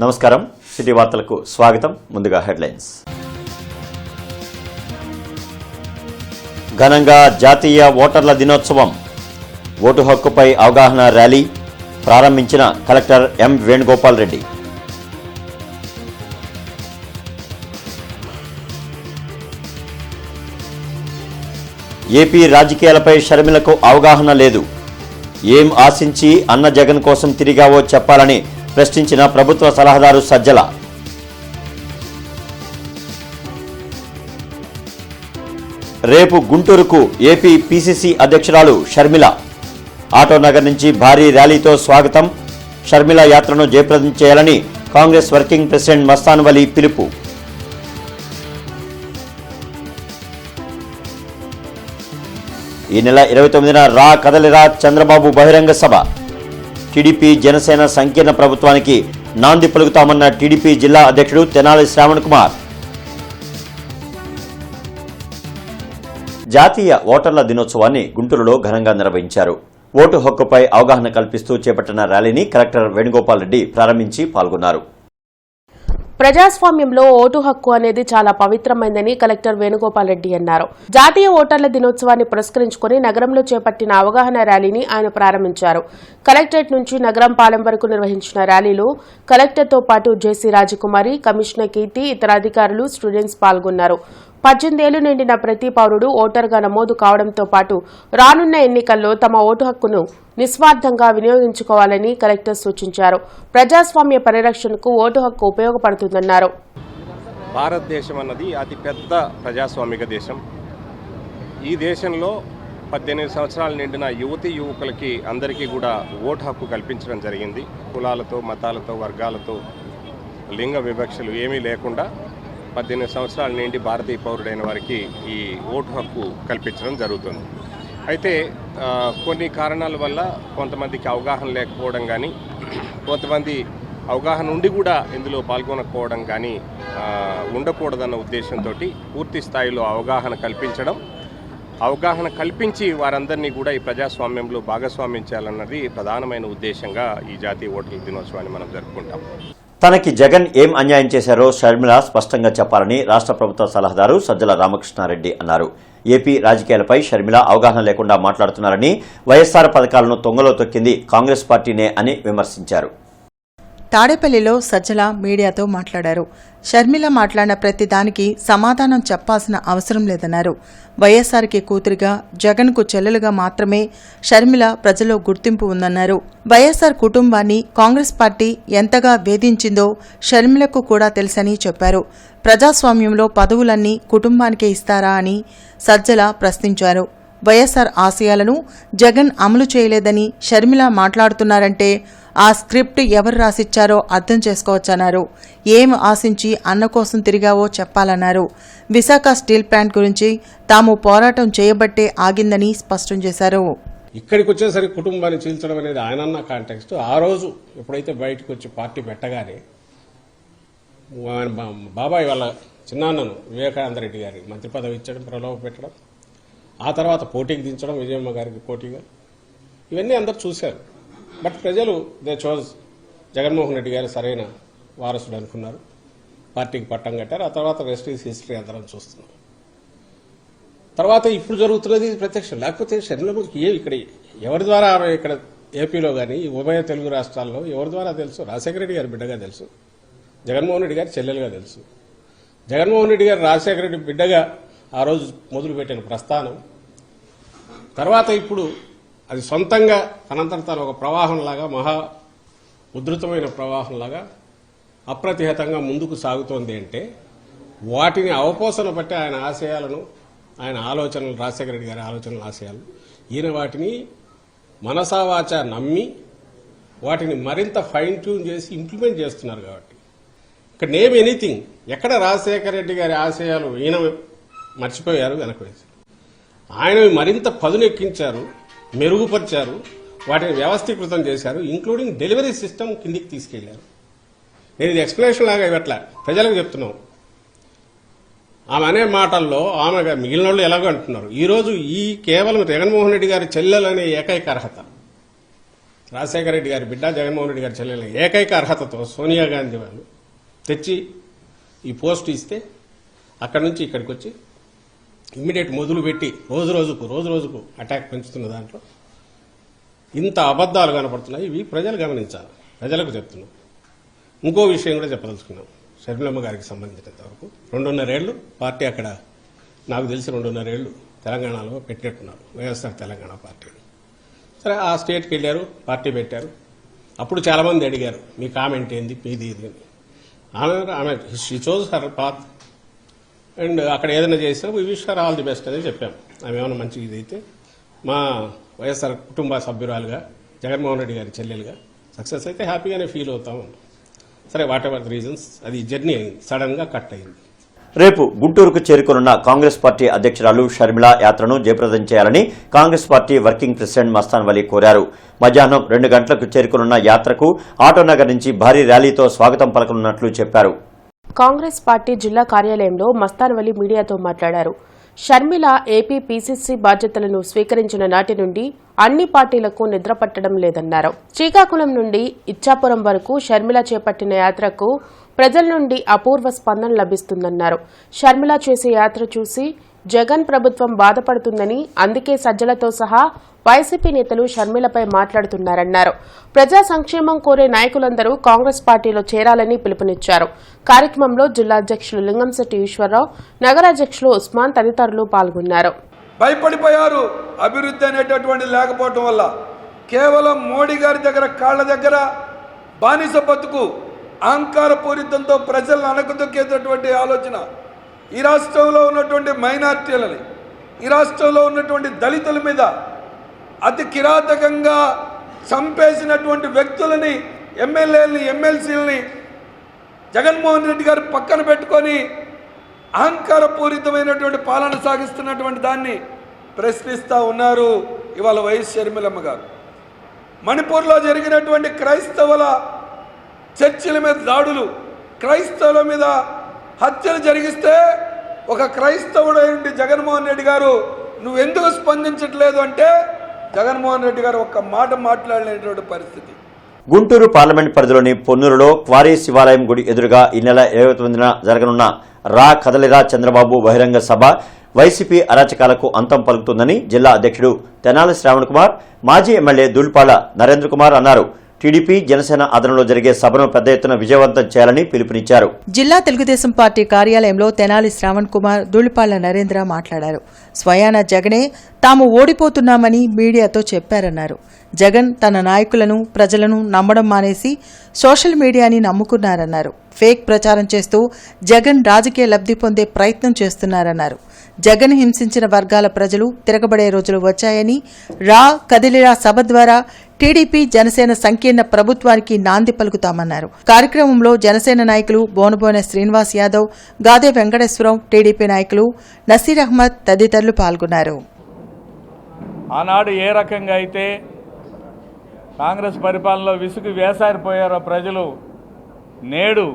నమస్కారం, సిటీ వార్తలకు స్వాగతం. ముందుగా హెడ్లైన్స్. ఘనంగా జాతీయ ఓటర్ల దినోత్సవం, ఓటు హక్కుపై అవగాహన ర్యాలీ ప్రారంభించిన collector M Venugopal Reddy. AP రాజకీయాలపై షర్మిలకు అవగాహన లేదు, ఏం ఆశించి అన్న జగన్ కోసం తిరిగావో చెప్పాలని ప్రశ్నించిన ప్రభుత్వ సలహాదారు సజ్జల. రేపు గుంటూరుకు ఏపీ పీసీసీ అధ్యక్షురాలు షర్మిల. ఆటోనగర్ నుంచి భారీ ర్యాలీతో స్వాగతం. షర్మిల యాత్రను జయప్రదం చేయాలని కాంగ్రెస్ వర్కింగ్ ప్రెసిడెంట్ మస్తాన్ వలీ పిలుపు. ఈ నెల 29న రా కదలిరా చంద్రబాబు బహిరంగ సభ. టీడీపీ జనసేన సంకీర్ణ ప్రభుత్వానికి నాంది పలుకుతామన్న టీడీపీ జిల్లా అధ్యక్షుడు తెనాలి శ్రావణ్ కుమార్. జాతీయ ఓటర్ల దినోత్సవాన్ని గుంటూరులో ఘనంగా నిర్వహించారు. ఓటు హక్కుపై అవగాహన కల్పిస్తూ చేపట్టిన ర్యాలీని కలెక్టర్ వేణుగోపాల్ రెడ్డి ప్రారంభించి పాల్గొన్నారు. ప్రజాస్వామ్యంలో ఓటు హక్కు అనేది చాలా పవిత్రమైందని కలెక్టర్ వేణుగోపాల్ రెడ్డి అన్నారు. జాతీయ ఓటర్ల దినోత్సవాన్ని పురస్కరించుకుని నగరంలో చేపట్టిన అవగాహన ర్యాలీని ఆయన ప్రారంభించారు. కలెక్టరేట్ నుంచి నగరం పాలెం వరకు నిర్వహించిన ర్యాలీలో కలెక్టర్తో పాటు జేసీ రాజకుమారి, కమిషనర్ కీర్తి, ఇతర అధికారులు, స్టూడెంట్స్ పాల్గొన్నారు. 18 ఏళ్లు నిండిన ప్రతి పౌరుడు ఓటరుగా నమోదు కావడంతో పాటు రానున్న ఎన్నికల్లో తమ ఓటు హక్కును నిస్వార్థంగా వినియోగించుకోవాలని కలెక్టర్ సూచించారు. ప్రజాస్వామ్య పరిరక్షణకు ఓటు హక్కు ఉపయోగపడుతుందన్నారు. భారతదేశం అన్నది అతిపెద్ద ప్రజాస్వామిక దేశం. ఈ దేశంలో 18 సంవత్సరాలు నిండిన యువతీ యువకులకి అందరికీ కూడా ఓటు హక్కు కల్పించడం జరిగింది. కులాలతో, మతాలతో, వర్గాలతో, లింగ వివక్షలు ఏమీ లేకుండా 18 సంవత్సరాల నుండి భారతీయ పౌరుడైన వారికి ఈ ఓటు హక్కు కల్పించడం జరుగుతుంది. అయితే కొన్ని కారణాల వల్ల కొంతమందికి అవగాహన లేకపోవడం కానీ, కొంతమంది అవగాహన ఉండి కూడా ఇందులో పాల్గొనకపోవడం కానీ ఉండకూడదన్న ఉద్దేశంతో పూర్తి స్థాయిలో అవగాహన కల్పించి వారందరినీ కూడా ఈ ప్రజాస్వామ్యంలో భాగస్వామ్యం చేయాలన్నది ప్రధానమైన ఉద్దేశంగా ఈ జాతీయ ఓటర్ల దినోత్సవాన్ని మనం జరుపుకుంటాం. తనకి జగన్ ఏం అన్యాయం చేశారో షర్మిల స్పష్టంగా చెప్పాలని రాష్ట్ర ప్రభుత్వ సలహాదారు సజ్జల రామకృష్ణారెడ్డి అన్నారు. ఏపీ రాజకీయాలపై షర్మిల అవగాహన లేకుండా మాట్లాడుతున్నారని, వైఎస్ఆర్ పథకాలను తొంగలో తొక్కింది కాంగ్రెస్ పార్టీనే అని విమర్శించారు. తాడేపల్లిలో సజ్జల మీడియాతో మాట్లాడారు. షర్మిల మాట్లాడిన ప్రతి దానికి సమాధానం చెప్పాల్సిన అవసరం లేదన్నారు. వైఎస్ఆర్కి కూతురిగా, జగన్కు చెల్లెలుగా మాత్రమే షర్మిల ప్రజల్లో గుర్తింపు ఉందన్నారు. వైఎస్ఆర్ కుటుంబాన్ని కాంగ్రెస్ పార్టీ ఎంతగా వేధించిందో షర్మిలకు కూడా తెలుసని చెప్పారు. ప్రజాస్వామ్యంలో పదవులన్నీ కుటుంబానికే ఇస్తారా అని సజ్జల ప్రశ్నించారు. వైఎస్ఆర్ ఆశయాలను జగన్ అమలు చేయలేదని షర్మిల మాట్లాడుతున్నారంటే ఆ స్క్రిప్ట్ ఎవరు రాసిచ్చారో అర్థం చేసుకోవచ్చన్నారు. ఏం ఆశించి అన్న కోసం తిరిగావో చెప్పాలన్నారు. విశాఖ స్టీల్ ప్లాంట్ గురించి తాము పోరాటం చేయబట్టే ఆగిందని స్పష్టం చేశారు. ఇక్కడికి వచ్చేసరికి కుటుంబాన్ని చీల్చడం అనేది ఆయనన్న కాంటెక్స్ట్. ఆ రోజు ఎప్పుడైతే బయటకు వచ్చి పార్టీ పెట్టగానే బాబాయ్ వాళ్ళ చిన్నాన్నను వివేకానంద రెడ్డి గారికి మంత్రి పదవి ఇచ్చడం, ప్రలోభ పెట్టడం, ఆ తర్వాత పోటీకి దించడం, విజయమ్మ గారికి పోటీగా, ఇవన్నీ అందరు చూశారు. బట్ ప్రజలు దే చోజ్ జగన్మోహన్ రెడ్డి గారు సరైన వారసుడు అనుకున్నారు, పార్టీకి పట్టం కట్టారు. ఆ తర్వాత రెస్ట్ ఈజ్ హిస్టరీ అందరం చూస్తున్నాం. తర్వాత ఇప్పుడు జరుగుతున్నది ప్రత్యక్షం. లేకపోతే షర్మిలకి ఇక్కడ ఎవరి ద్వారా, ఇక్కడ ఏపీలో కానీ ఉభయ తెలుగు రాష్ట్రాల్లో ఎవరి ద్వారా తెలుసు? రాజశేఖర రెడ్డి గారి బిడ్డగా తెలుసు, జగన్మోహన్ రెడ్డి గారి చెల్లెలుగా తెలుసు. జగన్మోహన్ రెడ్డి గారు రాజశేఖర రెడ్డి బిడ్డగా ఆ రోజు మొదలుపెట్టిన ప్రస్థానం తర్వాత ఇప్పుడు అది సొంతంగా తనంతట తాను ఒక ప్రవాహంలాగా, మహా ఉధృతమైన ప్రవాహంలాగా అప్రతిహతంగా ముందుకు సాగుతోంది. అంటే వాటిని అవపోసన బట్టి ఆయన ఆశయాలను, ఆయన ఆలోచనలు, రాజశేఖర రెడ్డి గారి ఆలోచనలు, ఆశయాలు, ఈయన వాటిని మనసావాచ నమ్మి వాటిని మరింత ఫైన్ ట్యూన్ చేసి ఇంప్లిమెంట్ చేస్తున్నారు. కాబట్టి ఇక్కడ నేమ్ ఎనీథింగ్, ఎక్కడ రాజశేఖర రెడ్డి గారి ఆశయాలు ఈయన మర్చిపోయారు, వెనక వేసి ఆయన మరింత పదునెక్కించారు, మెరుగుపరిచారు, వాటిని వ్యవస్థీకృతం చేశారు. ఇంక్లూడింగ్ డెలివరీ సిస్టమ్ కిందికి తీసుకెళ్లారు. నేను ఇది ఎక్స్ప్లెనేషన్ లాగా ఇవ్వట్లే, ప్రజలకు చెప్తున్నాం. ఆమె అనే మాటల్లో ఆమె మిగిలిన వాళ్ళు ఎలాగో అంటున్నారు. ఈరోజు ఈ కేవలం జగన్మోహన్ రెడ్డి గారి చెల్లెలు అనే ఏకైక అర్హత రాజశేఖర రెడ్డి గారి బిడ్డ జగన్మోహన్ రెడ్డి గారి చెల్లెలు ఏకైక అర్హతతో సోనియా గాంధీ వాళ్ళు తెచ్చి ఈ పోస్ట్ ఇస్తే అక్కడి నుంచి ఇక్కడికి వచ్చి ఇమ్మీడియట్ మొదలు పెట్టి రోజు రోజుకు అటాక్ పెంచుతున్న దాంట్లో ఇంత అబద్ధాలు కనపడుతున్నాయి. ఇవి ప్రజలు గమనించాలి, ప్రజలకు చెప్తున్నాం. ఇంకో విషయం కూడా చెప్పదలుచుకున్నాం. షర్మిలమ్మ గారికి సంబంధించినంత వరకు 2.5 ఏళ్ళు పార్టీ అక్కడ నాకు తెలిసి 2.5 ఏళ్ళు తెలంగాణలో పెట్టినట్టున్నారు వైఎస్ఆర్ తెలంగాణ పార్టీ. సరే ఆ స్టేట్కి వెళ్ళారు, పార్టీ పెట్టారు. అప్పుడు చాలామంది అడిగారు మీ కామెంట్ ఏంది మీది ఇది అని. ఆమె she chose her path and అక్కడ ఏదైనా చేసినా we wish her all the best అని చెప్పాం. ఆమె ఏమైనా మంచి ఇదైతే మా వైఎస్ఆర్ కుటుంబ సభ్యురాలుగా జగన్మోహన్ రెడ్డి గారి చెల్లెలుగా సక్సెస్ అయితే హ్యాపీగానే ఫీల్ అవుతాం. సరే వాట్ ఎవర్ ది రీజన్స్ అది జర్నీ అయింది, సడన్గా కట్ అయింది. రేపు గుంటూరుకు చేరుకోనున్న కాంగ్రెస్ పార్టీ అధ్యక్షురాలు షర్మిల యాత్రను జయప్రదం చేయాలని Congress party working president Mastan Vali కోరారు. మధ్యాహ్నం 2 గంటలకు చేరుకోనున్న యాత్రకు ఆటోనగర్ నుంచి భారీ ర్యాలీతో స్వాగతం పలకనున్నట్లు చెప్పారు. కాంగ్రెస్ పార్టీ జిల్లా కార్యాలయంలో మస్తాన్ వలీ మీడియాతో మాట్లాడారు. షర్మిల ఏపీ పీసీసీ బాధ్యతలను స్వీకరించిన నాటి నుండి అన్ని పార్టీలకు నిద్ర పట్టడం లేదన్నారు. శ్రీకాకుళం నుండి ఇచ్చాపురం వరకు షర్మిల చేపట్టిన యాత్రకు ప్రజల నుండి అపూర్వ స్పందన లభిస్తుందన్నారు. షర్మిల చేసే యాత్ర చూసి జగన్ ప్రభుత్వం బాధపడుతుందని, అందుకే సజ్జలతో సహా వైసీపీ నేతలు షర్మిలపై మాట్లాడుతున్నారన్నారు. ప్రజా సంక్షేమం కోరే నాయకులందరూ కాంగ్రెస్ పార్టీలో చేరాలని పిలుపునిచ్చారు. కార్యక్రమంలో జిల్లా అధ్యక్షులు లింగంశెట్టి ఈశ్వరరావు, నగరాధ్యక్షులు ఉస్మాన్ తదితరులు పాల్గొన్నారు. భయపడిపోయారు. అభివృద్ధి అనేటటువంటి లేకపోవటం వల్ల కేవలం మోడీ గారి దగ్గర కాళ్ల దగ్గర బానిస బతుకు అహంకారపూరితంతో ప్రజలను అణగదొక్కేటటువంటి ఆలోచన, ఈ రాష్ట్రంలో ఉన్నటువంటి మైనార్టీలని, ఈ రాష్ట్రంలో ఉన్నటువంటి దళితుల మీద అతి కిరాతకంగా చంపేసినటువంటి వ్యక్తులని, ఎమ్మెల్యేలని, ఎమ్మెల్సీలని జగన్మోహన్ రెడ్డి గారు పక్కన పెట్టుకొని అహంకారపూరితమైనటువంటి పాలన సాగిస్తున్నటువంటి దాన్ని ప్రశ్నిస్తూ ఉన్నారు ఇవాళ వైఎస్ షర్మిలమ్మ గారు. మణిపూర్లో జరిగినటువంటి క్రైస్తవుల చర్చిల మీద దాడులు, క్రైస్తవుల మీద హత్యలు జరిగిస్తే ఒక క్రైస్తవుడు అయిన జగన్మోహన్ రెడ్డి గారు నువ్వెందుకు స్పందించట్లేదు అంటే జగన్మోహన్ రెడ్డి గారు ఒక్క మాట మాట్లాడలేనటువంటి పరిస్థితి. గుంటూరు పార్లమెంట్ పరిధిలోని పొన్నూరులో క్వారీ శివాలయం గుడి ఎదురుగా ఈ నెల 29న జరగనున్న రా కదలిరా చంద్రబాబు బహిరంగ సభ వైసీపీ అరాచకాలకు అంతం పలుకుతుందని జిల్లా అధ్యక్షుడు తెనాలి శ్రావణ్ కుమార్, మాజీ ఎమ్మెల్యే దూల్పాళ్ల నరేంద్ర కుమార్ అన్నారు. టీడీపీ, జనసేన ఆధ్వర్యంలో జరిగే సభను పెద్ద ఎత్తున విజయవంతం చేయాలని పిలుపునిచ్చారు. జిల్లా తెలుగుదేశం పార్టీ కార్యాలయంలో తెనాలి శ్రావణ్ కుమార్, దూళిపాళ్ల నరేంద్ర మాట్లాడారు. స్వయాన జగనే తాము ఓడిపోతున్నామని మీడియాతో చెప్పారన్నారు. జగన్ తన నాయకులను, ప్రజలను నమ్మడం మానేసి సోషల్ మీడియాని నమ్ముకున్నారన్నారు. ఫేక్ ప్రచారం చేస్తూ జగన్ రాజకీయ లబ్ధి పొందే ప్రయత్నం చేస్తున్నారన్నారు. జగన్ హింసించిన వర్గాల ప్రజలు తిరగబడే రోజులు వచ్చాయని, రా కదిలిరా సభ ద్వారా టీడీపీ, జనసేన సంకీర్ణ ప్రభుత్వానికి నాంది పలుకుతామన్నారు. కార్యక్రమంలో జనసేన నాయకులు బోనబోన శ్రీనివాస్ యాదవ్, గాదే వెంకటేశ్వరం, టీడీపీ నాయకులు నసీర్ అహ్మద్ తదితరులు పాల్గొన్నారు. ఆనాడు ఏ రకంగా అయితే కాంగ్రెస్ పరిపాలనలో విసుగు వేసారిపోయారో ప్రజలు, నేడు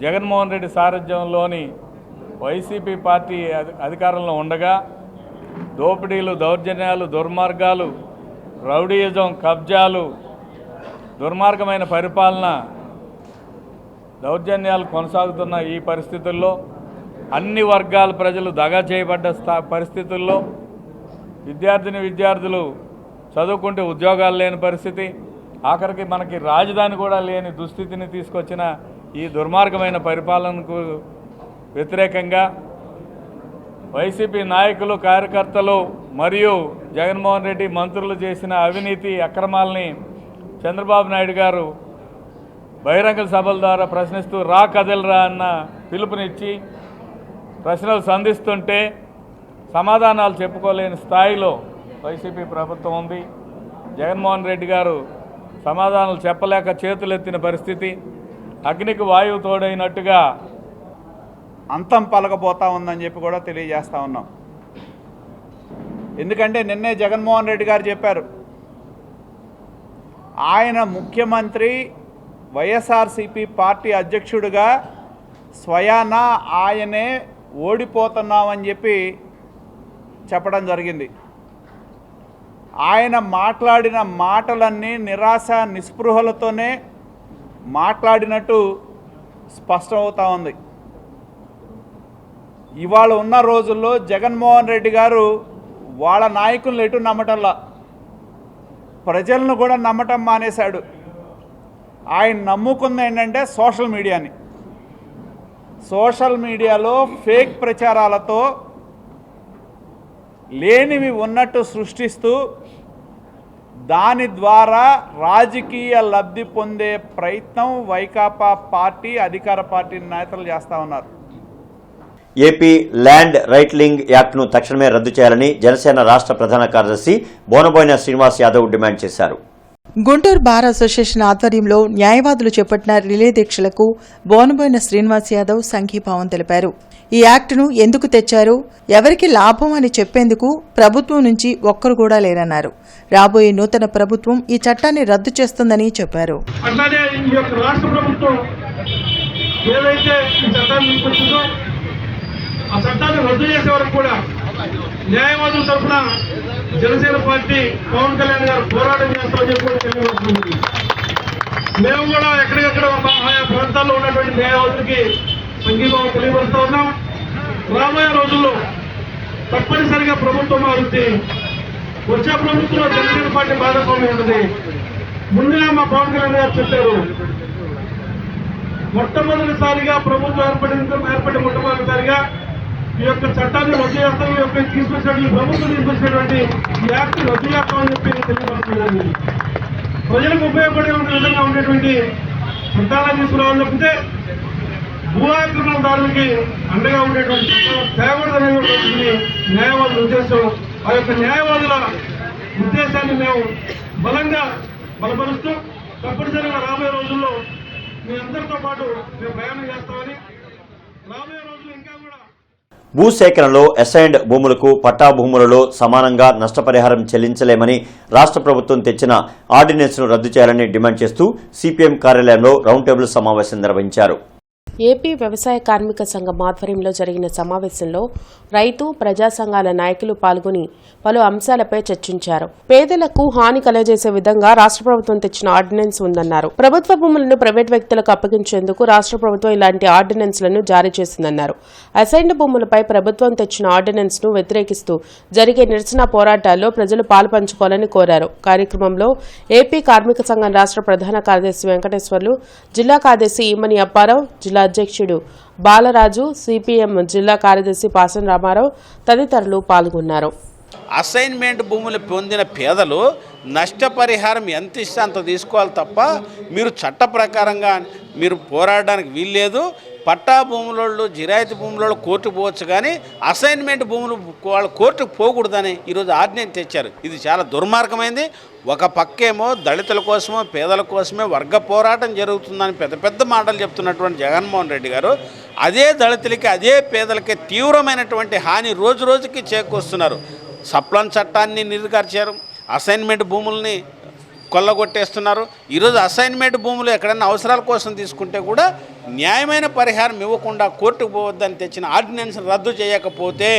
జగన్మోహన్ రెడ్డి సారథ్యంలోని వైసీపీ పార్టీ అధికారంలో ఉండగా దోపిడీలు, దౌర్జన్యాలు, దుర్మార్గాలు, రౌడీయిజం, కబ్జాలు, దుర్మార్గమైన పరిపాలన, దౌర్జన్యాలు కొనసాగుతున్న ఈ పరిస్థితుల్లో అన్ని వర్గాల ప్రజలు దగా చేయబడ్డ పరిస్థితుల్లో విద్యార్థులు చదువుకుంటే ఉద్యోగాలు లేని పరిస్థితి, ఆఖరికి మనకి రాజధాని కూడా లేని దుస్థితిని తీసుకొచ్చిన ఈ దుర్మార్గమైన పరిపాలనకు వ్యతిరేకంగా వైసీపీ నాయకులు, కార్యకర్తలు మరియు జగన్మోహన్ రెడ్డి మంత్రులు చేసిన అవినీతి అక్రమాలని చంద్రబాబు నాయుడు గారు బహిరంగ సభల ద్వారా ప్రశ్నిస్తూ రా కదలరా అన్న పిలుపునిచ్చి ప్రశ్నలు సంధిస్తుంటే సమాధానాలు చెప్పుకోలేని స్థాయిలో వైసీపీ ప్రభుత్వం ఉంది. జగన్మోహన్ రెడ్డి గారు సమాధానాలు చెప్పలేక చేతులెత్తిన పరిస్థితి, అగ్నికి వాయువు తోడైనట్టుగా అంతం పలకబోతా ఉందని చెప్పి కూడా తెలియజేస్తా ఉన్నాం. ఎందుకంటే నిన్నే జగన్మోహన్ రెడ్డి గారు చెప్పారు, ఆయన ముఖ్యమంత్రి, వైఎస్ఆర్సీపీ పార్టీ అధ్యక్షుడిగా స్వయాన ఆయనే ఓడిపోతున్నామని చెప్పి చెప్పడం జరిగింది. ఆయన మాట్లాడిన మాటలన్నీ నిరాశ నిస్పృహలతోనే మాట్లాడినట్టు స్పష్టమవుతా ఉంది. ఇవాళ ఉన్న రోజుల్లో జగన్మోహన్ రెడ్డి గారు వాళ్ళ నాయకులను ఎటు నమ్మటంలా, ప్రజలను కూడా నమ్మటం మానేశాడు. ఆయన నమ్ముకుంది ఏంటంటే సోషల్ మీడియాని. సోషల్ మీడియాలో ఫేక్ ప్రచారాలతో లేనివి ఉన్నట్టు సృష్టిస్తూ దాని ద్వారా రాజకీయ లబ్ధి పొందే ప్రయత్నం వైకాపా పార్టీ అధికార పార్టీ నేతలు చేస్తూ ఉన్నారు. ఏపీ ల్యాండ్ రైట్లింగ్ యాక్ట్ను తక్షణమే రద్దు చేయాలని జనసేన రాష్ట్ర ప్రధాన కార్యదర్శి బోనబోయిన శ్రీనివాస్ యాదవ్ డిమాండ్ చేశారు. గుంటూరు బార్ అసోసియేషన్ ఆధ్వర్యంలో న్యాయవాదులు చేపట్టిన రిలే దీక్షలకు బోనబోయిన శ్రీనివాస్ యాదవ్ సంఘీభావం తెలిపారు. ఈ యాక్టును ఎందుకు తెచ్చారు, ఎవరికి లాభం అని చెప్పేందుకు ప్రభుత్వం నుంచి ఒక్కరు కూడా లేరన్నారు. రాబోయే నూతన ప్రభుత్వం ఈ చట్టాన్ని రద్దు చేస్తుందని చెప్పారు. అట్లానే ఈ యొక్క రాష్ట్ర ప్రభుత్వం ఏదైతే ఈ చట్టాన్ని తీసుకొచ్చిందో ఆ చట్టాన్ని రద్దు చేసే వరకు కూడా న్యాయవాదుల తరఫున జనసేన పార్టీ పవన్ కళ్యాణ్ గారు పోరాటం చేస్తామని చెప్పి తెలియవస్తుంది. మేము కూడా ఎక్కడికక్కడ ఆయా ప్రాంతాల్లో ఉన్నటువంటి న్యాయవాదులకి సంఘీభావం తెలియపరుస్తూ ఉన్నాం. రాబోయే రోజుల్లో తప్పనిసరిగా ప్రభుత్వం మారుతుంది. వచ్చే ప్రభుత్వంలో జనసేన పార్టీ భాగస్వామ్యం ఉంటుంది. ముందుగా మా పవన్ కళ్యాణ్ గారు చెప్పారు, మొట్టమొదటిసారిగా ప్రభుత్వం ఏర్పడిన మొట్టమొదటిసారిగా ఈ యొక్క చట్టాన్ని రద్దు చేస్తాం, ఈ యొక్క తీసుకొచ్చినటువంటి ప్రభుత్వం తీసుకొచ్చినటువంటి ఈ యాక్ట్ రద్దు చేస్తామని చెప్పి తెలియపరుస్తున్నారు. ప్రజలకు ఉపయోగపడే విధంగా ఉండేటువంటి చట్టాలను తీసుకురావాలని చెప్తే భూ ఆక్రమణదారులకి అండగా ఉండేటువంటి చట్టాలు తేకూడదనేటువంటి న్యాయవాదుల ఉద్దేశం. ఆ యొక్క న్యాయవాదుల ఉద్దేశాన్ని మేము బలంగా బలపరుస్తూ తప్పనిసరిగా రాబోయే రోజుల్లో మీ అందరితో పాటు మేము ప్రయాణం చేస్తామని, రాబోయే రోజుల్లో ఇంకా కూడా భూసేకరణలో అసైన్డ్ భూములకు పట్టా భూములలో సమానంగా నష్టపరిహారం చెల్లించలేమని రాష్ట్ర ప్రభుత్వం తెచ్చిన ఆర్డినెన్స్ను రద్దు చేయాలని డిమాండ్ చేస్తూ సిపిఎం కార్యాలయంలో రౌండ్ టేబుల్ సమావేశం నిర్వహించారు. ఏపీ వ్యవసాయ కార్మిక సంఘం ఆధ్వర్యంలో జరిగిన సమావేశంలో రైతు ప్రజా సంఘాల నాయకులు పాల్గొని పలు అంశాలపై చర్చించారు. పేదలకు హాని కలగజేసే విధంగా రాష్ట్ర ప్రభుత్వం తెచ్చిన ఆర్డినెన్స్ ఉందన్నారు. ప్రభుత్వ భూములను ప్రైవేట్ వ్యక్తులకు అప్పగించేందుకు రాష్ట్ర ప్రభుత్వం ఇలాంటి ఆర్డినెన్స్లను జారీ చేసిందన్నారు. అసైన్డ్ భూములపై ప్రభుత్వం తెచ్చిన ఆర్డినెన్స్ ను వ్యతిరేకిస్తూ జరిగే నిరసన పోరాటాల్లో ప్రజలు పాలుపంచుకోవాలని కోరారు. కార్యక్రమంలో ఏపీ కార్మిక సంఘం రాష్ట్ర ప్రధాన కార్యదర్శి వెంకటేశ్వర్లు, జిల్లా కార్యదర్శి ఈమని అప్పారావు, జిల్లా అధ్యక్షుడు బాలరాజు, సిపిఎం జిల్లా కార్యదర్శి పాసం రామారావు తదితరులు పాల్గొన్నారు. అసైన్మెంట్ భూములు పొందిన పేదలు నష్టపరిహారం ఎంత ఇస్తే అంత తీసుకోవాలి తప్ప మీరు చట్ట ప్రకారంగా మీరు పోరాడడానికి వీల్లేదు. పట్టా భూములలో జిరాయితీ భూములలో కోర్టుకు పోవచ్చు, కానీ అసైన్మెంట్ భూములు వాళ్ళు కోర్టుకు పోకూడదని ఈరోజు ఆర్డినెన్స్ తెచ్చారు. ఇది చాలా దుర్మార్గమైంది. ఒక పక్కేమో దళితుల కోసమో పేదల కోసమే వర్గ పోరాటం జరుగుతుందని పెద్ద పెద్ద మాటలు చెప్తున్నటువంటి జగన్మోహన్ రెడ్డి గారు అదే దళితులకి అదే పేదలకి తీవ్రమైనటువంటి హాని రోజు రోజుకి చేకూరుస్తున్నారు. సప్లాన్ చట్టాన్ని నిర్గార్చారు, అసైన్మెంట్ భూముల్ని కొల్లగొట్టేస్తున్నారు. ఈరోజు అసైన్మెంట్ భూములు ఎక్కడైనా అవసరాల కోసం తీసుకుంటే కూడా న్యాయమైన పరిహారం ఇవ్వకుండా కోర్టుకు పోవద్దని తెచ్చిన ఆర్డినెన్స్ రద్దు చేయకపోతే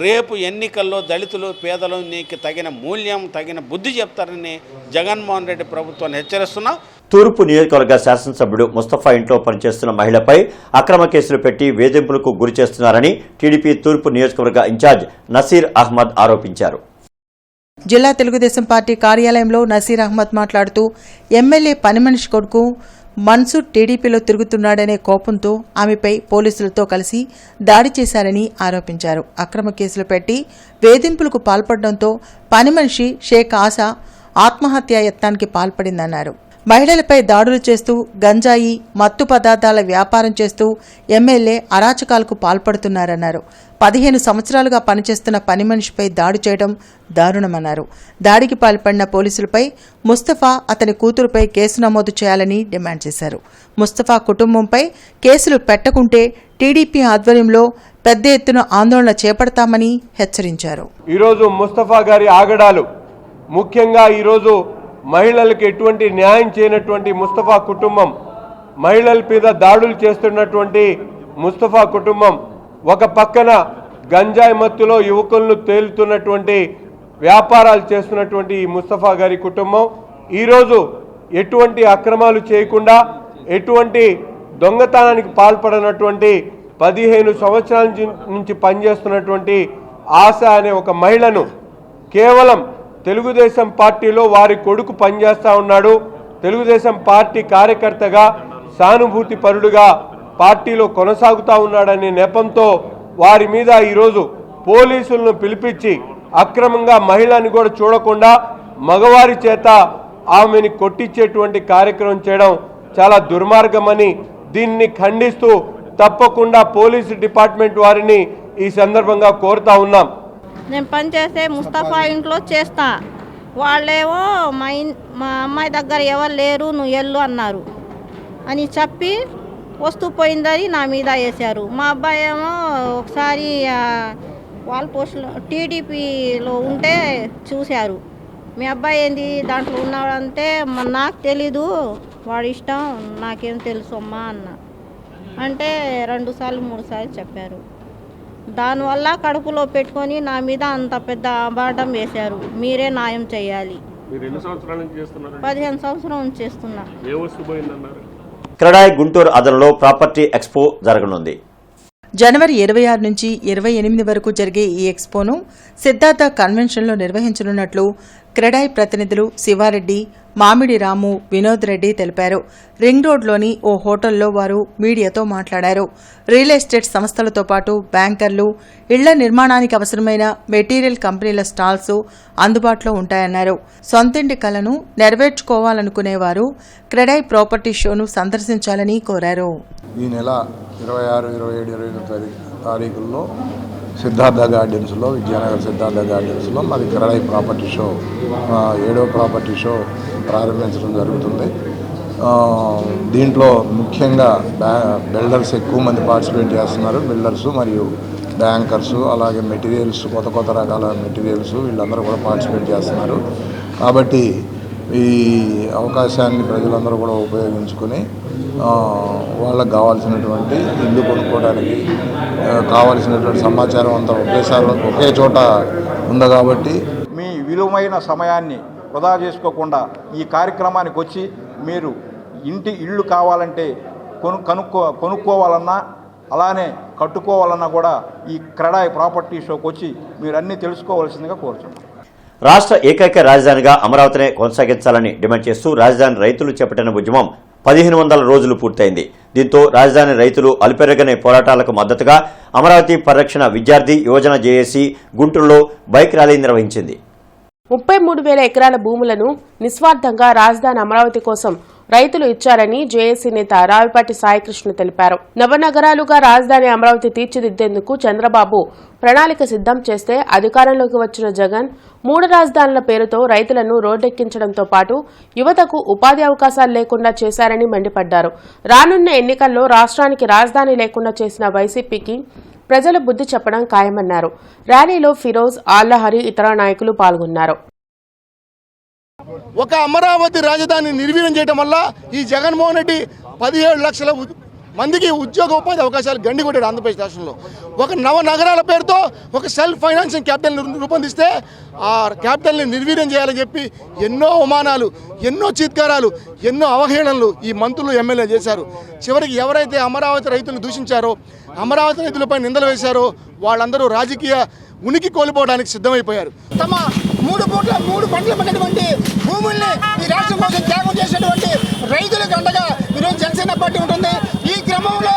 రేపు ఎన్నికల్లో దళితులు పేదలు నీకు తగిన మూల్యం తగిన బుద్ధి చెప్తారని జగన్మోహన్ రెడ్డి ప్రభుత్వాన్ని హెచ్చరిస్తున్నాం. తూర్పు నియోజకవర్గ శాసనసభ్యుడు ముస్తఫా ఇంట్లో పనిచేస్తున్న మహిళపై అక్రమ కేసులు పెట్టి వేధింపులకు గురి చేస్తున్నారని టీడీపీ తూర్పు నియోజకవర్గ ఇన్ఛార్జ్ నసీర్ అహ్మద్ ఆరోపించారు. జిల్లా తెలుగుదేశం పార్టీ కార్యాలయంలో నసీర్ అహ్మద్ మాట్లాడుతూ ఎమ్మెల్యే పని మనిషి కొడుకు మన్సూర్ టీడీపీలో తిరుగుతున్నాడనే కోపంతో ఆమెపై పోలీసులతో కలిసి దాడి చేశారని ఆరోపించారు. అక్రమ కేసులు పెట్టి వేధింపులకు పాల్పడడంతో పని మనిషి షేక్ ఆశా ఆత్మహత్యా యత్నానికి పాల్పడిందన్నారు. మహిళలపై దాడులు చేస్తూ గంజాయి మత్తు పదార్థాల వ్యాపారం చేస్తూ ఎమ్మెల్యే అరాచకాలకు పాల్పడుతున్నారన్నారు. 15 సంవత్సరాలుగా పనిచేస్తున్న పని మనిషిపై దాడి చేయడం దారుణమన్నారు. దాడికి పాల్పడిన పోలీసులపై ముస్తఫా అతని కూతురుపై కేసు నమోదు చేయాలని డిమాండ్ చేశారు. ముస్తఫా కుటుంబంపై కేసులు పెట్టకుంటే టీడీపీ ఆధ్వర్యంలో పెద్ద ఎత్తున ఆందోళన చేపడతామని హెచ్చరించారు. ఈరోజు ముస్తఫా గారి ఆగడాలు, ముఖ్యంగా ఈరోజు మహిళలకు ఎటువంటి న్యాయం చేయనటువంటి ముస్తఫా కుటుంబం, మహిళల మీద దాడులు చేస్తున్నటువంటి ముస్తఫా కుటుంబం, ఒక పక్కన గంజాయి మత్తులో యువకులను తేలుతున్నటువంటి వ్యాపారాలు చేస్తున్నటువంటి ఈ ముస్తఫా గారి కుటుంబం ఈరోజు ఎటువంటి అక్రమాలు చేయకుండా ఎటువంటి దొంగతనానికి పాల్పడినటువంటి 15 సంవత్సరాల నుంచి పనిచేస్తున్నటువంటి ఆశ అనే ఒక మహిళను కేవలం తెలుగుదేశం పార్టీలో వారి కొడుకు పనిచేస్తూ ఉన్నాడు, తెలుగుదేశం పార్టీ కార్యకర్తగా సానుభూతి పరుడుగా పార్టీలో కొనసాగుతూ ఉన్నాడనే నెపంతో వారి మీద ఈరోజు పోలీసులను పిలిపించి అక్రమంగా మహిళని కూడా చూడకుండా మగవారి చేత ఆమెని కొట్టించేటువంటి కార్యక్రమం చేయడం చాలా దుర్మార్గమని దీన్ని ఖండిస్తూ తప్పకుండా పోలీసు డిపార్ట్మెంట్ వారిని ఈ సందర్భంగా కోరుతా ఉన్నాం. నేను పనిచేస్తే ముస్తఫా ఇంట్లో చేస్తా, వాళ్ళేమో మా అమ్మాయి దగ్గర ఎవరు లేరు, నువ్వు వెళ్ళు అన్నారు అని చెప్పి వస్తూ పోయిందని నా మీద వేశారు. మా అబ్బాయి ఏమో ఒకసారి వాల్ పోస్టులో టీడీపీలో ఉంటే చూశారు. మీ అబ్బాయి ఏంది దాంట్లో ఉన్నాడంటే నాకు తెలీదు, వాడి ఇష్టం, నాకేం తెలుసు అమ్మా అన్న అంటే 2 సార్లు 3 సార్లు చెప్పారు. దానివల్ల కడుపులో పెట్టుకొని నా మీద అంత పెద్ద అబాండం వేశారు. మీరే న్యాయం చేయాలి. 15 సంవత్సరాల నుంచి చేస్తున్నా. క్రెడాయ్ గుంటూరు అదనలో ప్రాపర్టీ ఎక్స్పో జరగనుంది. జనవరి 26 నుంచి 28 వరకు జరిగే ఈ ఎక్స్పోను సిద్ధార్థ కన్వెన్షన్లో నిర్వహించనున్నట్లు క్రెడాయ్ ప్రతినిధులు శివారెడ్డి, మామిడి రాము, వినోద్ రెడ్డి తెలిపారు. రింగ్ రోడ్లోని ఓ హోటల్లో వారు మీడియాతో మాట్లాడారు. రియల్ ఎస్టేట్ సంస్థలతో పాటు బ్యాంకర్లు, ఇళ్ల నిర్మాణానికి అవసరమైన మెటీరియల్ కంపెనీల స్టాల్స్ అందుబాటులో ఉంటాయన్నారు. సొంతింటి కలను నెరవేర్చుకోవాలనుకునేవారు క్రెడాయ్ ప్రాపర్టీ షోను సందర్శించాలని కోరారు. ఈ నెల 26, 27, 28 తారీఖుల్లో సిద్ధార్థ గార్డెన్స్లో, విద్యానగర్ సిద్ధార్థ గార్డెన్స్లో మాది క్రెడాయ్ ప్రాపర్టీ షో 7వ ప్రాపర్టీ షో ప్రారంభించడం జరుగుతుంది. దీంట్లో ముఖ్యంగా బిల్డర్స్ ఎక్కువ మంది పార్టిసిపేట్ చేస్తున్నారు. బిల్డర్సు మరియు బ్యాంకర్సు, అలాగే మెటీరియల్స్, కొత్త రకాల మెటీరియల్స్, వీళ్ళందరూ కూడా పార్టిసిపేట్ చేస్తున్నారు. కాబట్టి ఈ అవకాశాన్ని ప్రజలందరూ కూడా ఉపయోగించుకొని వాళ్ళకు కావాల్సినటువంటి ఇల్లు కొనుక్కోవడానికి కావాల్సినటువంటి సమాచారం అంతా ఒకే చోట ఉంది. కాబట్టి మీ విలువైన సమయాన్ని వృధా చేసుకోకుండా ఈ కార్యక్రమానికి వచ్చి మీరు ఇల్లు కావాలంటే కొనుక్కోవాలన్నా అలానే కట్టుకోవాలన్నా కూడా ఈ క్రెడాయ్ ప్రాపర్టీ షోకి వచ్చి మీరు అన్నీ తెలుసుకోవాల్సిందిగా కోరుచున్నాం. రాష్ట్ర ఏకైక రాజధానిగా అమరావతినే కొనసాగించాలని డిమాండ్ చేస్తూ రాజధాని రైతులు చేపట్టిన ఉద్యమం 1500 రోజులు పూర్తయింది. దీంతో రాజధాని రైతులు అలుపెరగని పోరాటాలకు మద్దతుగా అమరావతి పరిరక్షణ విద్యార్థి యువజన జేఏసీ గుంటూరులో బైక్ ర్యాలీ నిర్వహించింది. 33,000 ఎకరాల భూములను నిస్వార్థంగా రాజధాని అమరావతి కోసం రైతులు ఇచ్చారని జేఏసీ నేత రావిపాటి సాయికృష్ణ తెలిపారు. నవనగరాలుగా రాజధాని అమరావతి తీర్చిదిద్దేందుకు చంద్రబాబు ప్రణాళిక సిద్ధం చేస్తే అధికారంలోకి వచ్చిన జగన్ 3 రాజధానుల పేరుతో రైతులను రోడ్డెక్కించడంతో పాటు యువతకు ఉపాధి అవకాశాలు లేకుండా చేశారని మండిపడ్డారు. రానున్న ఎన్నికల్లో రాష్ట్రానికి రాజధాని లేకుండా చేసిన వైసీపీకి ప్రజలు బుద్ధి చెప్పడం ఖాయమన్నారు. ర్యాలీలో ఫిరోజ్, ఆల్లహరి, ఇతర నాయకులు పాల్గొన్నారు. ఒక అమరావతి రాజధాని నిర్వీర్యం చేయడం వల్ల ఈ జగన్మోహన్ రెడ్డి 17 లక్షల మందికి ఉద్యోగ ఉపాధి అవకాశాలు గండికొట్టాడు ఆంధ్రప్రదేశ్ రాష్ట్రంలో. ఒక నగరాల పేరుతో ఒక సెల్ఫ్ ఫైనాన్సింగ్ క్యాపిటల్ని రూపొందిస్తే ఆ క్యాపిటల్ని నిర్వీర్యం చేయాలని చెప్పి ఎన్నో అవమానాలు, ఎన్నో చీత్కారాలు, ఎన్నో అవహేళనలు ఈ మంత్రులు ఎమ్మెల్యే చేశారు. చివరికి ఎవరైతే అమరావతి రైతులను దూషించారో, అమరావతి రైతులపై నిందలు వేశారో వాళ్ళందరూ రాజకీయ ఉనికి కోల్పోవడానికి సిద్ధమైపోయారు. తమ 3 పంటలు పడినటువంటి భూముల్ని ఈ రాష్ట్రం కోసం త్యాగం చేసినటువంటి రైతులకు అండగా ఈరోజు జనసేన పార్టీ ఉంటుంది. ఈ క్రమంలో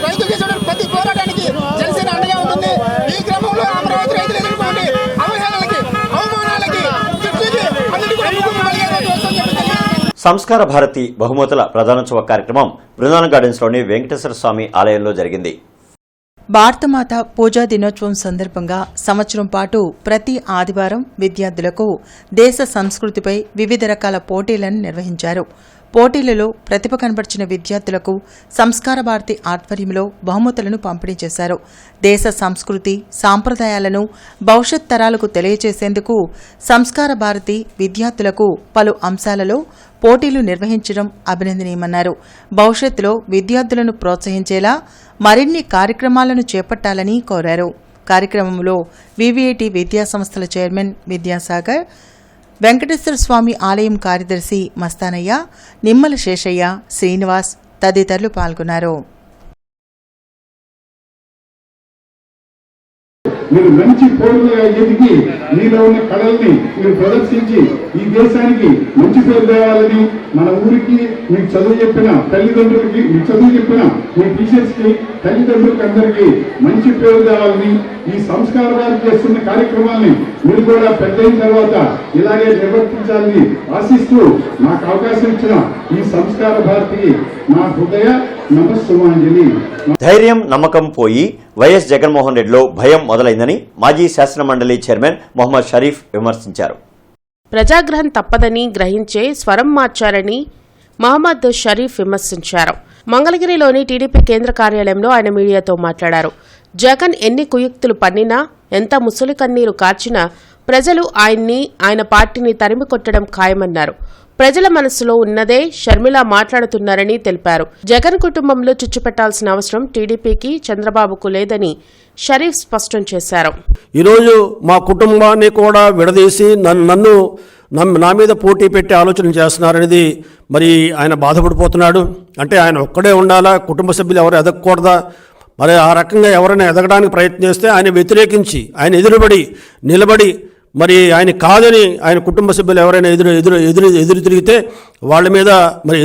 రైతులు చేసినటువంటి ప్రతి పోరాటానికి జనసేన అండగా ఉంటుంది. ఈ క్రమంలో అమరావతి రైతులు ఎదుర్కొంటే అవహేళనలకి, అవమానాలకి, తిట్లకి అన్నిటి కూడా ముగ్గురు కలిగే సంస్కార భారతి బహుమతుల ప్రధానోత్సవ కార్యక్రమం బృందావన గార్డెన్స్లోని వెంకటేశ్వర స్వామి ఆలయంలో జరిగింది. భారతమాత పూజా దినోత్సవం సందర్భంగా సంవత్సరం పాటు ప్రతి ఆదివారం విద్యార్థులకు దేశ సంస్కృతిపై వివిధ రకాల పోటీలను నిర్వహించారు. పోటీలలో ప్రతిభ కనబర్చిన విద్యార్థులకు సంస్కార భారతి ఆధ్వర్యంలో బహుమతులను పంపిణీ చేశారు. దేశ సంస్కృతి, సాంప్రదాయాలను భవిష్యత్ తరాలకు తెలియజేసేందుకు సంస్కార భారతి విద్యార్థులకు పలు అంశాలలో పోటీలు నిర్వహించడం అభినందనీయమన్నారు. భవిష్యత్తులో విద్యార్థులను ప్రోత్సహించేలా మరిన్ని కార్యక్రమాలను చేపట్టాలని కోరారు. కార్యక్రమంలో వివిఐటి విద్యా సంస్థల చైర్మన్ విద్యాసాగర్, వెంకటేశ్వర స్వామి ఆలయం కార్యదర్శి మస్తానయ్య, నిమ్మల శేషయ్య, శ్రీనివాస్ తదితరులు పాల్గొన్నారు. మీరు మంచి పౌరులుగా ఎదిగి మీలో ఉన్న కళల్ని మీరు ప్రదర్శించి ఈ దేశానికి మంచి పేరు తేవాలని, మన ఊరికి మీకు చదువు చెప్పిన తల్లిదండ్రులకి, మీకు చదువు చెప్పిన మీ టీచర్స్ కి, తల్లిదండ్రులకి అందరికీ మంచి పేరు తేవాలని, ఈ సంస్కార వారు చేస్తున్న కార్యక్రమాల్ని మీరు కూడా పెద్ద అయిన తర్వాత ఇలాగే నిర్వర్తించాలని ఆశిస్తూ నాకు అవకాశం ఇచ్చిన ఈ సంస్కార భారతికి నా హృదయ నమస్సుమాంజలి. ధైర్యం, నమ్మకం పోయి వైఎస్ జగన్మోహన్ రెడ్డిలో భయం మొదలైందని మాజీ శాసనమండలి చైర్మన్ మొహమ్మద్ షరీఫ్ విమర్శించారు. ప్రజాగ్రహం తప్పదని గ్రహించే స్వరం మార్చారని మహమ్మద్ షరీఫ్ విమర్శించారు. మంగళగిరిలోని టీడీపీ కేంద్ర కార్యాలయంలో ఆయన మీడియాతో మాట్లాడారు. జగన్ ఎన్ని కుయుక్తులు పన్నినా, ఎంత ముసలి కన్నీరు కార్చినా ప్రజలు ఆయన్ని, ఆయన పార్టీని తరిమి కొట్టడం ఖాయమన్నారు. ప్రజల మనసులో ఉన్నదే షర్మిల మాట్లాడుతున్నారని తెలిపారు. జగన్ కుటుంబంలో చిచ్చుపెట్టాల్సిన అవసరం టీడీపీకి, చంద్రబాబుకు లేదని షరీఫ్ స్పష్టం చేశారు. ఈరోజు మా కుటుంబాన్ని కూడా విడదీసి నన్ను నా మీద పోటీ పెట్టే ఆలోచన చేస్తున్నారనేది మరి ఆయన బాధపడిపోతున్నాడు. అంటే ఆయన ఒక్కడే ఉండాలా, కుటుంబ సభ్యులు ఎవరు ఎదగకూడదా? మరి ఆ రకంగా ఎవరైనా ఎదగడానికి ప్రయత్నిస్తే ఆయన వ్యతిరేకించి, ఆయన నిలబడి మరి ఆయన కాదని ఆయన కుటుంబ సభ్యులు ఎవరైనా ఎదురు తిరిగితే వాళ్ళ మీద మరి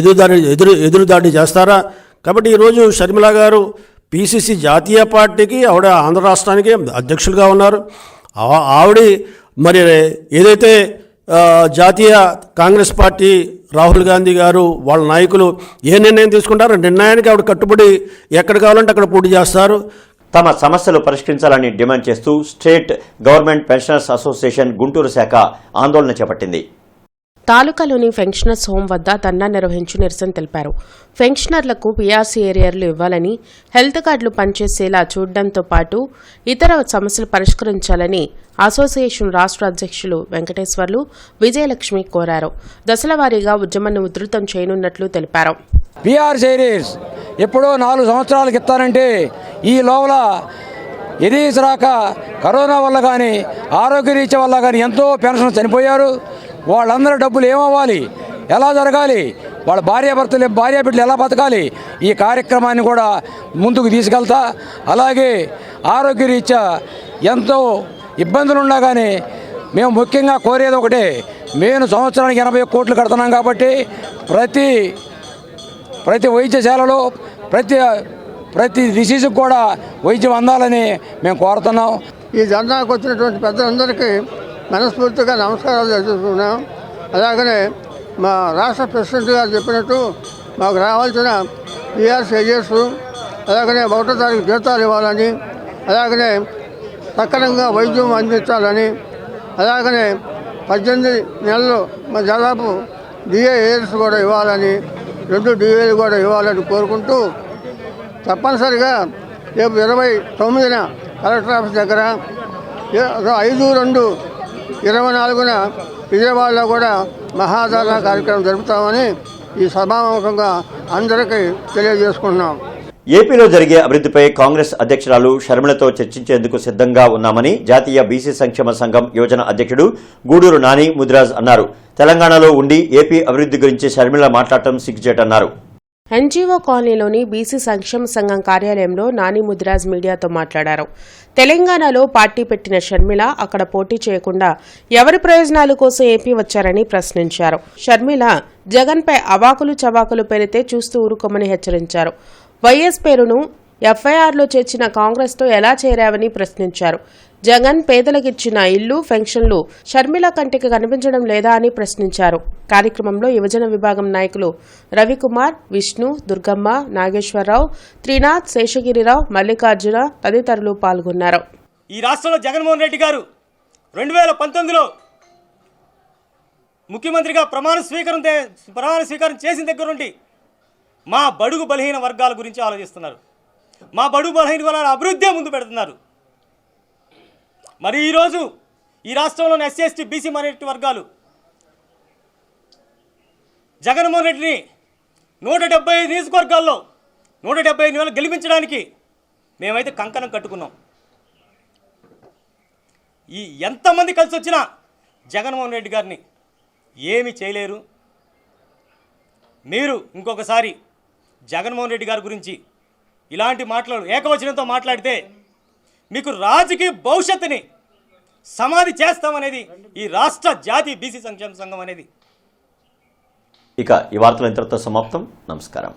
ఎదురుదాడి చేస్తారా? కాబట్టి ఈరోజు షర్మిల గారు పిసిసి జాతీయ పార్టీకి, ఆవిడ ఆంధ్ర రాష్ట్రానికి అధ్యక్షులుగా ఉన్నారు. ఆవిడ మరి ఏదైతే జాతీయ కాంగ్రెస్ పార్టీ రాహుల్ గాంధీ గారు వాళ్ళ నాయకులు ఏ నిర్ణయం తీసుకుంటారో నిర్ణయానికి ఆవిడ కట్టుబడి ఎక్కడ కావాలంటే అక్కడ పోటీ చేస్తారు. తమ సమస్యలు పరిష్కరించాలని డిమాండ్ చేస్తూ state government pensioners association Guntur శాఖ ఆందోళన చేపట్టింది. తాలూకాలోని పెన్షనర్స్ హోం వద్ద ధర్నా నిర్వహించి నిరసన తెలిపారు. పెన్షనర్లకు పీఆర్సీ ఏరియాలు ఇవ్వాలని, హెల్త్ కార్డులు పనిచేసేలా చూడడంతో పాటు ఇతర సమస్యలు పరిష్కరించాలని అసోసియేషన్ రాష్ట్ర అధ్యక్షులు వెంకటేశ్వర్లు, విజయలక్ష్మి కోరారు. దశలవారీగా ఉద్యమాన్ని ఉధృతం చేయనున్నట్లు తెలిపారు. పీఆర్సీ ఏరియాస్ ఎప్పుడో 4 సంవత్సరాలకు ఇస్తారంటే ఈ లోపల ఎరీస్ రాక కరోనా వల్ల కానీ, ఆరోగ్య రీత్యా వల్ల కానీ ఎంతో పెన్షన్ చనిపోయారు. వాళ్ళందరూ డబ్బులు ఏమవ్వాలి, ఎలా జరగాలి, వాళ్ళ భార్యాబిడ్డలు ఎలా బతకాలి, ఈ కార్యక్రమాన్ని కూడా ముందుకు తీసుకెళ్తా. అలాగే ఆరోగ్య రీత్యా ఎంతో ఇబ్బందులు ఉన్నా కానీ మేము ముఖ్యంగా కోరేది ఒకటే, మేము సంవత్సరానికి 80 కోట్లు కడుతున్నాం కాబట్టి ప్రతి వైద్యశాలలో ప్రతి డిసీజ్కి కూడా వైద్యం అందాలని మేము కోరుతున్నాం. ఈ ధర్నాకు వచ్చినటువంటి పెద్దలందరికీ మనస్ఫూర్తిగా నమస్కారాలు చేసుకుంటున్నాం. అలాగనే మా రాష్ట్ర ప్రెసిడెంట్ గారు చెప్పినట్టు మాకు రావాల్సిన పీఆర్సీ ఏజెస్, అలాగనే 1వ తారీఖు జీతాలు ఇవ్వాలని, అలాగనే సక్రమంగా వైద్యం అందించాలని, అలాగనే 18 నెలలు దాదాపు డిఏ ఏజెస్ కూడా ఇవ్వాలని, 2 డిఏలు కూడా ఇవ్వాలని కోరుకుంటూ తప్పనిసరిగా రేపు 29న కలెక్టర్ ఆఫీస్ దగ్గర, 5/2/24న విజయవాడలో కూడా మహాధారణ కార్యక్రమం జరుపుతామని ఈ సభాముఖంగా అందరికీ తెలియజేసుకుంటున్నాం. ఏపీలో జరిగే అభివృద్ధిపై కాంగ్రెస్ అధ్యక్షురాలు షర్మిలతో చర్చించేందుకు సిద్ధంగా ఉన్నామని జాతీయ బీసీ సంక్షేమ సంఘం యోజన అధ్యక్షుడు గూడూరు నాని ముదిరాజ్ అన్నారు. తెలంగాణలో ఉండి ఏపీ అభివృద్ధి గురించి షర్మిల మాట్లాడటం సిగ్గుచేటన్నారు. ఎన్జీఓ కాలనీలోని బీసీ సంక్షేమ సంఘం కార్యాలయంలో నాని ముదిరాజ్ మీడియాతో మాట్లాడారు. తెలంగాణలో పార్టీ పెట్టిన షర్మిల అక్కడ పోటీ చేయకుండా ఎవరి ప్రయోజనాల కోసం ఏపీ వచ్చారని ప్రశ్నించారు. షర్మిల జగన్పై అవాకులు చవాకులు పెరితే చూస్తూ ఊరుకోమని హెచ్చరించారు. వైఎస్ పేరును ఎఫ్ఐఆర్లో చేర్చిన కాంగ్రెస్తో ఎలా చేరావని ప్రశ్నించారు. జగన్ పేదలకిచ్చిన ఇల్లు, పెన్షన్లు షర్మిల కంటికి కనిపించడం లేదా అని ప్రశ్నించారు. కార్యక్రమంలో యువజన విభాగం నాయకులు రవికుమార్, విష్ణు, దుర్గమ్మ, నాగేశ్వరరావు, త్రినాథ్, శేషగిరిరావు, మల్లికార్జున తదితరులు పాల్గొన్నారు. ఈ రాష్ట్రంలో జగన్మోహన్ రెడ్డి గారు 2019లో ముఖ్యమంత్రిగా ప్రమాణ స్వీకారం చేసిన దగ్గర నుండి మా బడుగు బలహీన వర్గాల గురించి ఆలోచిస్తున్నారు. మా బడుగు బలహీన వర్గాల అభివృద్ధి ముందు పెడుతున్నారు. మరి ఈరోజు ఈ రాష్ట్రంలోని ఎస్సీ, ఎస్టీ, బీసీ మైనారిటీ వర్గాలు జగన్మోహన్ రెడ్డిని 175 నియోజకవర్గాల్లో 175 వేలు గెలిపించడానికి మేమైతే కంకణం కట్టుకున్నాం. ఈ ఎంతమంది కలిసి వచ్చినా జగన్మోహన్ రెడ్డి గారిని ఏమీ చేయలేరు. మీరు ఇంకొకసారి జగన్మోహన్ రెడ్డి గారి గురించి ఇలాంటి మాటలు ఏకవచనంతో మాట్లాడితే మీకు రాజకీయ భవిష్యత్తుని సమాధి చేస్తామనేది ఈ రాష్ట్ర జాతీయ బీసీ సంక్షేమ సంఘం అనేది. ఇక ఈ వార్తలు ఇంతటితో సమాప్తం. నమస్కారం.